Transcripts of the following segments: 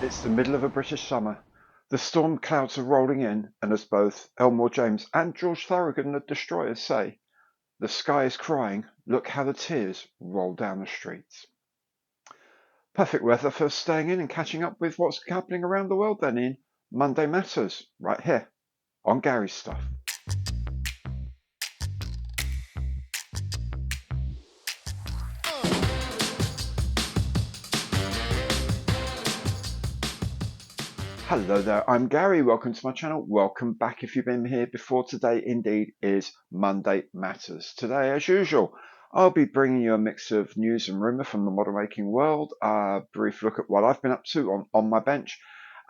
It's the middle of a British summer. The storm clouds are rolling in, and as both Elmore James and George Thorogood, the destroyers, say, the sky is crying, look how the tears roll down the streets. Perfect weather for staying in and catching up with what's happening around the world then in Monday Matters, right here on Gary's Stuff. Hello there, I'm Gary. Welcome to my channel. Welcome back if you've been here before. Today indeed is Monday Matters. Today, as usual, I'll be bringing you a mix of news and rumour from the model making world, a brief look at what I've been up to on my bench,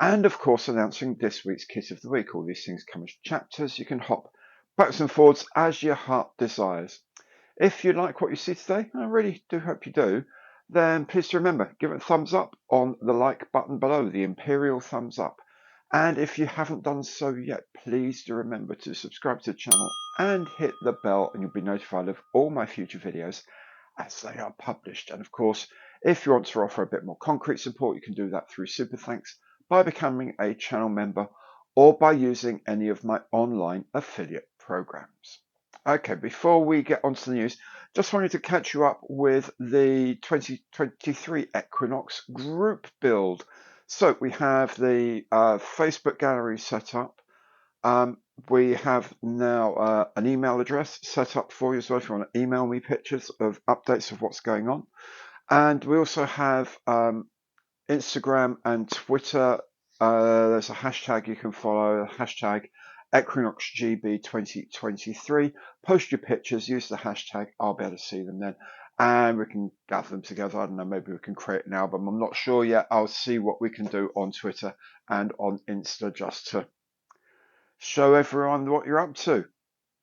and of course announcing this week's kit of the week. All these things come as chapters. You can hop backwards and forwards as your heart desires. If you like what you see today, I really do hope you do, then please remember, give it a thumbs up on the like button below, the Imperial thumbs up. And if you haven't done so yet, please do remember to subscribe to the channel and hit the bell, and you'll be notified of all my future videos as they are published. And of course, if you want to offer a bit more concrete support, you can do that through Super Thanks by becoming a channel member or by using any of my online affiliate programs. Okay, before we get onto the news, just wanted to catch you up with the 2023 Equinox group build. So we have the Facebook gallery set up. We have now an email address set up for you as well if you want to email me pictures of updates of what's going on. And we also have Instagram and Twitter. There's a hashtag you can follow, hashtag EquinoxGB 2023. Post your pictures, use the hashtag, I'll be able to see them then. And we can gather them together. I don't know, maybe we can create an album. I'm not sure yet. I'll see what we can do on Twitter and on Insta just to show everyone what you're up to.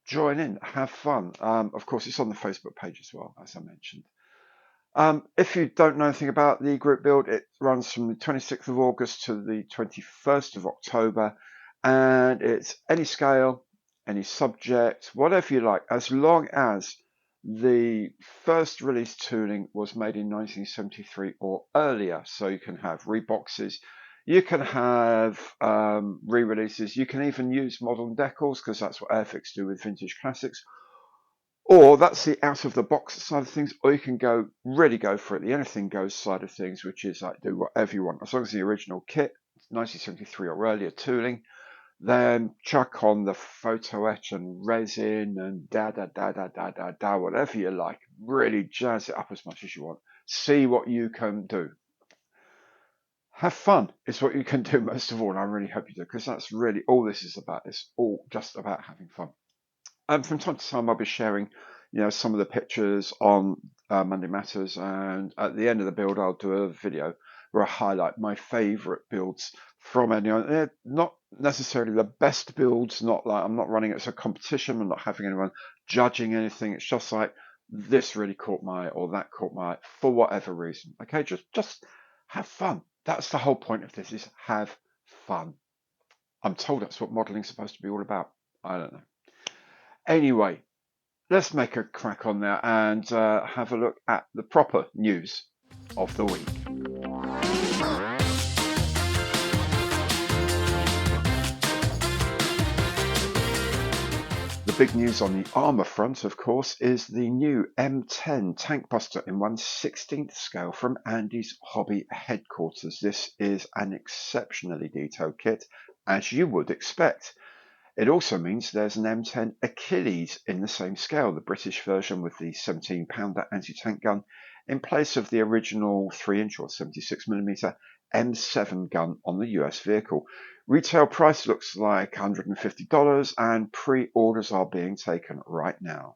Join in, have fun. Of course, it's on the Facebook page as well, as I mentioned. If you don't know anything about the group build, it runs from the 26th of August to the 21st of October, and it's any scale, any subject, whatever you like, as long as the first release tooling was made in 1973 or earlier. So you can have reboxes, you can have re-releases, you can even use modern decals because that's what Airfix do with vintage classics. Or that's the out of the box side of things, or you can really go for it, the anything goes side of things, which is like do whatever you want. As long as the original kit, 1973 or earlier tooling, then chuck on the photo etch and resin and whatever you like. Really jazz it up as much as you want. See what you can do. Have fun is what you can do most of all, and I really hope you do, because that's really all this is about. It's all just about having fun. From time to time, I'll be sharing, some of the pictures on Monday Matters, and at the end of the build, I'll do a video where I highlight my favourite builds from anyone. They're not necessarily the best builds. Not like I'm not running it as a competition. I'm not having anyone judging anything. It's just like this really caught my eye or that caught my eye for whatever reason. Okay, just have fun. That's the whole point of this: is have fun. I'm told that's what modeling's supposed to be all about. I don't know. Anyway, let's make a crack on there and have a look at the proper news of the week. The big news on the armour front, of course, is the new M10 tank buster in 1/16th scale from Andy's Hobby headquarters. This is an exceptionally detailed kit, as you would expect. It also means there's an M10 Achilles in the same scale, the British version with the 17-pounder anti-tank gun, in place of the original 3-inch or 76mm M7 gun on the US vehicle. Retail price looks like $150, and pre-orders are being taken right now.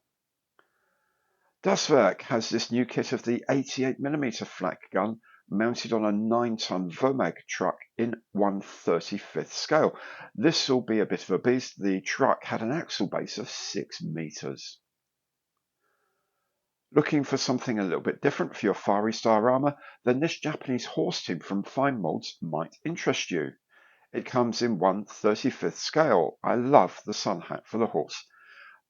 Das Werk has this new kit of the 88mm flak gun mounted on a 9-ton Vomag truck in 1/35th scale. This will be a bit of a beast. The truck had an axle base of 6 meters. Looking for something a little bit different for your Far East armor, then this Japanese horse team from Fine Molds might interest you. It comes in 1/35th scale. I love the sun hat for the horse.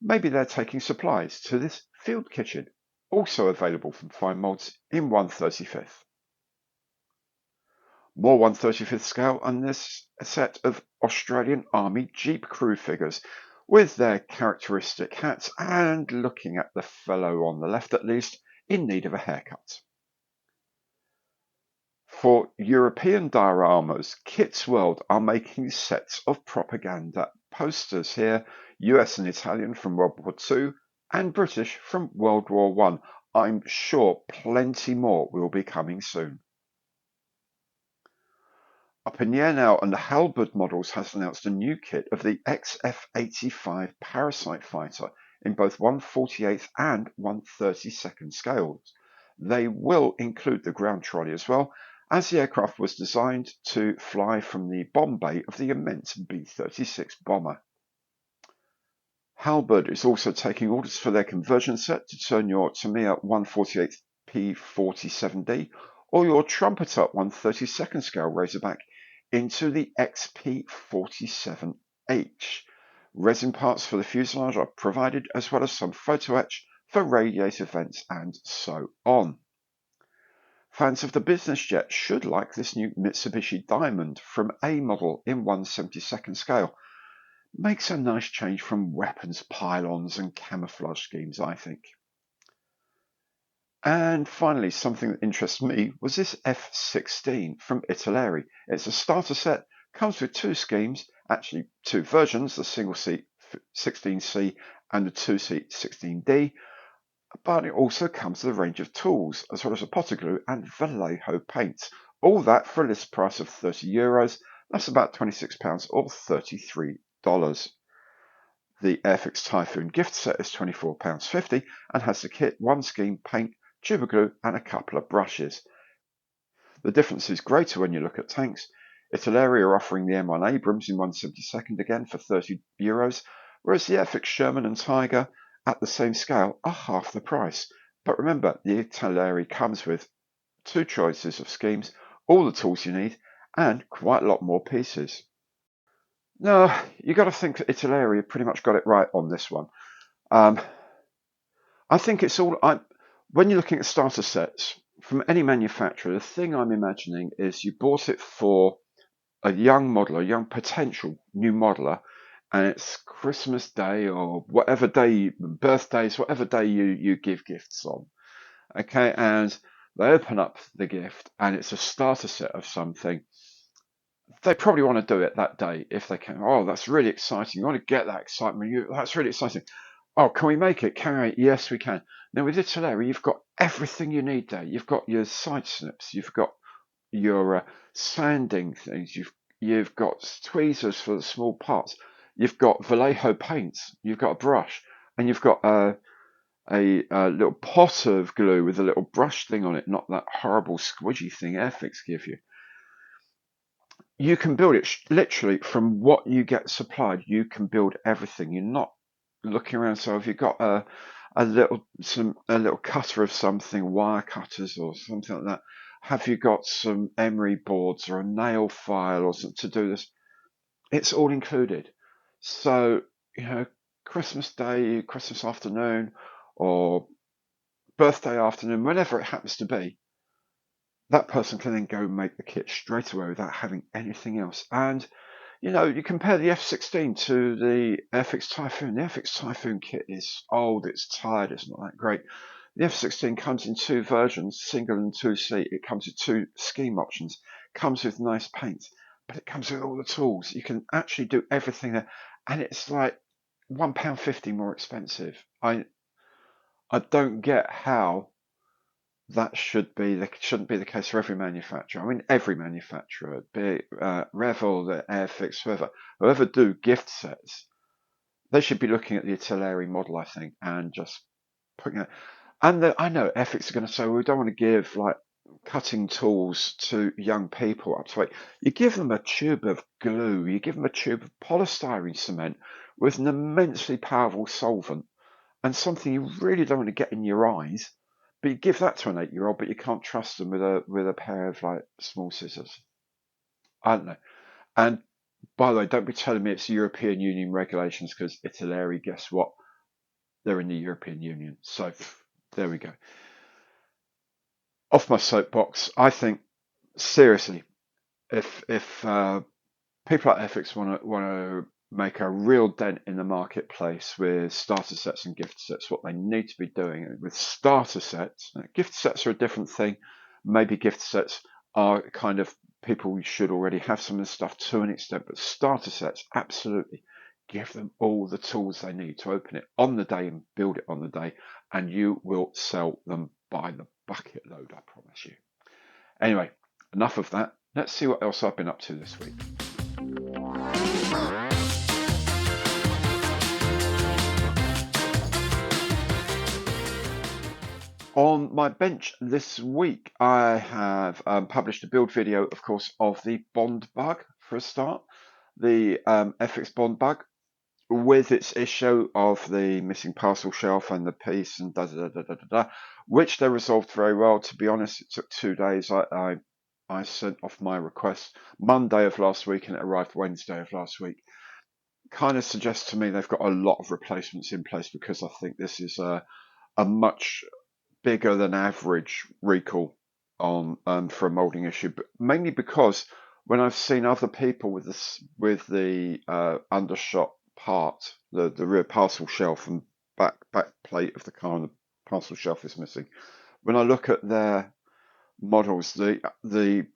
Maybe they're taking supplies to this field kitchen, also available from Fine Molds in 1/35th. More 1/35th scale and this set of Australian Army Jeep crew figures with their characteristic hats and looking at the fellow on the left at least in need of a haircut. For European dioramas, Kit's World are making sets of propaganda posters here, US and Italian from World War II and British from World War I. I'm sure plenty more will be coming soon. Up in the air now, and the Halberd Models has announced a new kit of the XF-85 Parasite fighter in both 1/48th and 1/32nd scales. They will include the ground trolley as well, as the aircraft was designed to fly from the bomb bay of the immense B-36 bomber. Halberd is also taking orders for their conversion set to turn your Tamiya 1/48th P47D or your Trumpeter 1/32nd scale Razorback into the XP47H. Resin parts for the fuselage are provided, as well as some photo etch for radiator vents and so on. Fans of the business jet should like this new Mitsubishi Diamond from A model in 1/72nd scale. Makes a nice change from weapons pylons and camouflage schemes, I think. And finally, something that interests me was this F-16 from Italeri. It's a starter set, comes with two schemes, actually two versions, the single seat 16C and the two seat 16D, but it also comes with a range of tools, as well as a potter glue and Vallejo paints. All that for a list price of €30. That's about £26 or $33. The Airfix Typhoon gift set is £24.50 and has the kit, one scheme, paint, tuber glue and a couple of brushes. The difference is greater when you look at tanks. Italeri are offering the M1 Abrams in 1/72nd again for €30, whereas the Airfix Sherman and Tiger at the same scale are half the price. But remember, the Italeri comes with two choices of schemes, all the tools you need, and quite a lot more pieces. Now, you got to think that Italeri pretty much got it right on this one. I think it's all. When you're looking at starter sets from any manufacturer, the thing I'm imagining is you bought it for a young modeler, a young potential new modeler, and it's Christmas Day or whatever day, birthdays, whatever day you give gifts on. Okay, and they open up the gift and it's a starter set of something. They probably want to do it that day if they can. Oh, that's really exciting. You want to get that excitement. That's really exciting. Oh, can we make it? Can we make it? Yes, we can. Now with Italeri, you've got everything you need there. You've got your side snips. You've got your sanding things. You've got tweezers for the small parts. You've got Vallejo paints. You've got a brush, and you've got a little pot of glue with a little brush thing on it, not that horrible squidgy thing Airfix give you. You can build it literally from what you get supplied. You can build everything. You're not looking around. So if you've got a little cutter of something, wire cutters or something like that, have you got some emery boards or a nail file or something to do this? It's all included. So Christmas Day, Christmas afternoon, or birthday afternoon, whenever it happens to be, that person can then go make the kit straight away without having anything else. And, you compare the F-16 to the Airfix Typhoon. The Airfix Typhoon kit is old, it's tired, it's not that great. The F-16 comes in two versions, single and two seat. It comes with two scheme options, comes with nice paints, but it comes with all the tools. You can actually do everything there. And it's like £1.50 more expensive. I don't get how that shouldn't be the case for every manufacturer. I mean, every manufacturer, be it Revell, the Airfix, whoever do gift sets, they should be looking at the Italeri model, I think, and just putting it. And I know Airfix are going to say, well, we don't want to give like cutting tools to young people up to it. You give them a tube of glue, you give them a tube of polystyrene cement with an immensely powerful solvent and something you really don't want to get in your eyes. But you give that to an 8-year-old, but you can't trust them with a pair of like small scissors. I don't know. And by the way, don't be telling me it's European Union regulations, because Italeri, guess what? They're in the European Union. So there we go. Off my soapbox. I think seriously, if people like Ethics want to make a real dent in the marketplace with starter sets and gift sets, what they need to be doing with starter sets, gift sets are a different thing. Maybe gift sets are kind of people should already have some of this stuff to an extent, but starter sets, absolutely. Give them all the tools they need to open it on the day and build it on the day, and you will sell them by the bucket load, I promise you. Anyway, enough of that. Let's see what else I've been up to this week. On my bench this week, I have published a build video, of course, of the Bond bug for a start. The FX Bond bug with its issue of the missing parcel shelf and the piece and which they resolved very well. To be honest, it took 2 days. I sent off my request Monday of last week and it arrived Wednesday of last week. Kind of suggests to me they've got a lot of replacements in place because I think this is a much bigger than average recall on for a molding issue, but mainly because when I've seen other people with the undershot part, the rear parcel shelf and back plate of the car, and the parcel shelf is missing. When I look at their models, the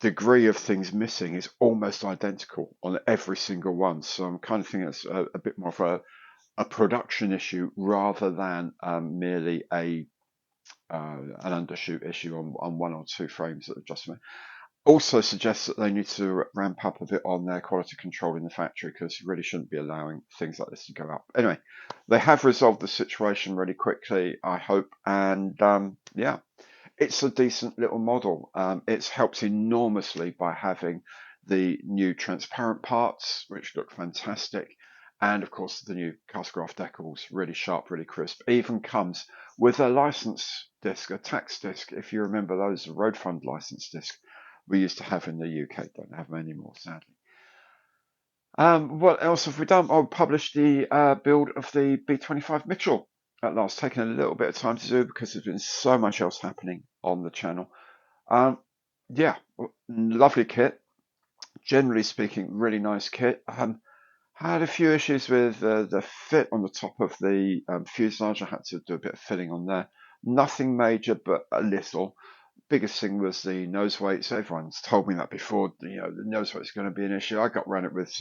degree of things missing is almost identical on every single one. So I'm kind of thinking it's a bit more of a production issue rather than merely an undershoot issue on one or two frames that are just made. Also suggests that they need to ramp up a bit on their quality control in the factory because you really shouldn't be allowing things like this to go up. Anyway, they have resolved the situation really quickly, I hope, and yeah, it's a decent little model. It's helped enormously by having the new transparent parts, which look fantastic. And of course, the new cast graph decals, really sharp, really crisp. Even comes with a license disc, a tax disc, if you remember those road fund license discs we used to have in the UK. Don't have them anymore, sadly. What else have we done? I published the build of the B25 Mitchell at last, taking a little bit of time to do because there's been so much else happening on the channel. Yeah, lovely kit. Generally speaking, really nice kit. Had a few issues with the fit on the top of the fuselage. I had to do a bit of filling on there. Nothing major, but a little. Biggest thing was the nose weights. Everyone's told me that before. The nose weight is going to be an issue. I got around it with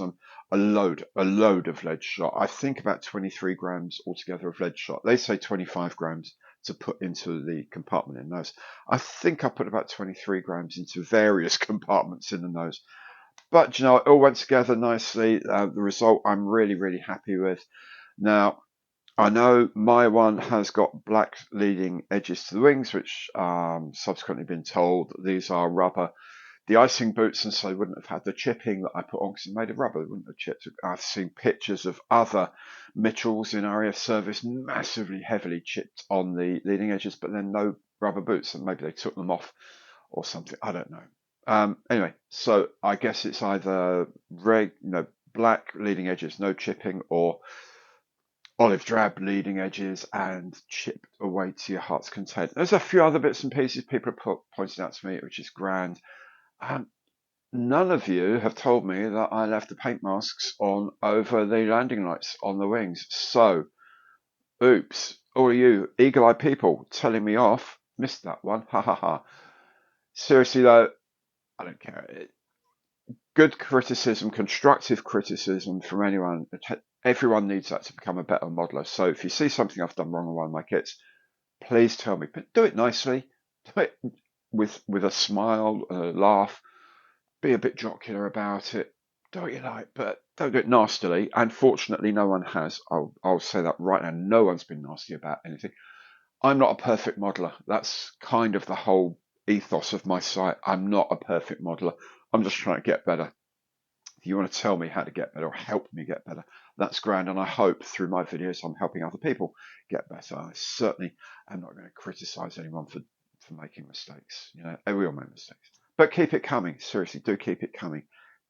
a load of lead shot. I think about 23 grams altogether of lead shot. They say 25 grams to put into the compartment in the nose. I think I put about 23 grams into various compartments in the nose. But it all went together nicely. The result I'm really, really happy with. Now, I know my one has got black leading edges to the wings, which subsequently been told that these are rubber de-icing boots, and so they wouldn't have had the chipping that I put on because it's made of rubber. They wouldn't have chipped. I've seen pictures of other Mitchells in RAF service massively heavily chipped on the leading edges, but then no rubber boots, and maybe they took them off or something. I don't know. Anyway, so I guess it's either black leading edges, no chipping, or olive drab leading edges and chipped away to your heart's content. There's a few other bits and pieces people have pointed out to me, which is grand. None of you have told me that I left the paint masks on over the landing lights on the wings. So, oops, all of you eagle-eyed people telling me off, missed that one, ha ha ha. Seriously though, I don't care. Good criticism, constructive criticism from anyone. Everyone needs that to become a better modeler. So if you see something I've done wrong on one of my kits, please tell me. But do it nicely. Do it with a smile, a laugh. Be a bit jocular about it. Do what you like, but don't do it nastily. And fortunately, no one has. I'll say that right now. No one's been nasty about anything. I'm not a perfect modeler. That's kind of the whole ethos of my site. I'm not a perfect modeler. I'm just trying to get better. If you want to tell me how to get better or help me get better, that's grand. And I hope through my videos I'm helping other people get better. I certainly am not going to criticize anyone for making mistakes. We all make mistakes. But keep it coming. Seriously, do keep it coming.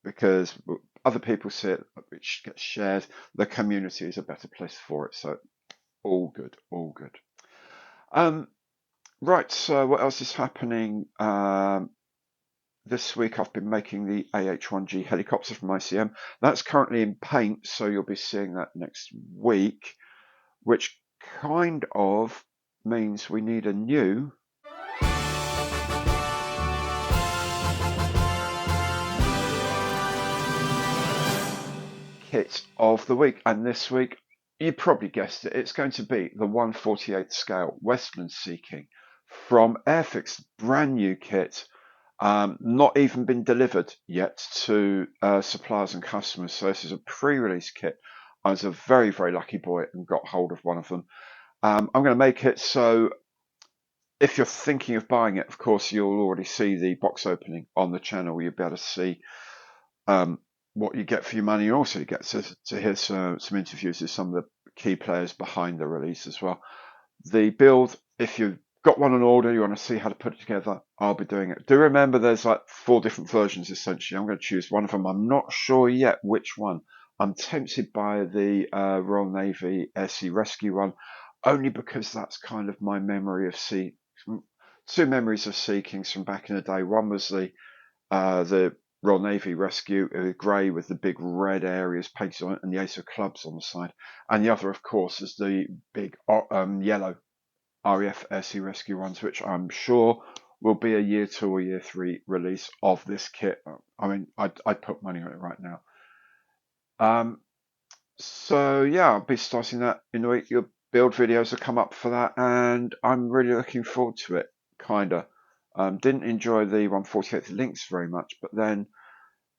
Because other people see it, which gets shared. The community is a better place for it. So all good, all good. Right, so what else is happening? this week I've been making the AH-1G helicopter from ICM. That's currently in paint, so you'll be seeing that next week, which kind of means we need a new kit of the week. And this week, you probably guessed it, it's going to be the 1/48 scale Westland Sea King from Airfix, brand new kit. Not even been delivered yet to suppliers and customers. So this is a pre-release kit. I was a very, very lucky boy and got hold of one of them. I'm going to make it so if you're thinking of buying it, of course, you'll already see the box opening on the channel. You'll be able to see what you get for your money. You also get to hear some interviews with some of the key players behind the release as well. The build, if you've got one on order, you want to see how to put it together, I'll be doing it. Do remember there's like 4 different versions essentially. I'm going to choose one of them. I'm not sure yet which one. I'm tempted by the Royal Navy Air Sea Rescue one, only because that's kind of my memory of sea. 2 memories of Sea Kings from back in the day. One was the Royal Navy Rescue, grey with the big red areas painted on it and the Ace of Clubs on the side. And the other, of course, is the big yellow RAF Air Sea Rescue ones, which I'm sure will be a year 2 or year 3 release of this kit. I mean, I'd put money on it right now. So yeah, I'll be starting that in the week. Your build videos will come up for that, and I'm really looking forward to it. Kinda. Didn't enjoy the 1/48 Lynx very much, but then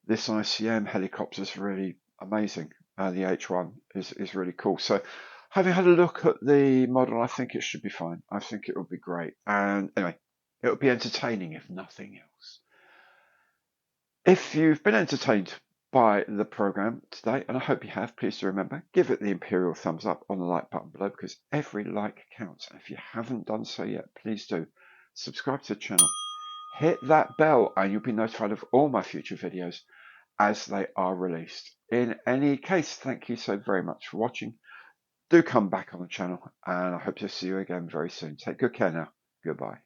this ICM helicopter is really amazing. The H1 is really cool. So having had a look at the model, I think it should be fine. I think it will be great. And anyway, it will be entertaining if nothing else. If you've been entertained by the program today, and I hope you have, please do remember, give it the imperial thumbs up on the like button below, because every like counts. And if you haven't done so yet, please do subscribe to the channel, hit that bell, and you'll be notified of all my future videos as they are released. In any case, thank you so very much for watching. Do come back on the channel, and I hope to see you again very soon. Take good care now. Goodbye.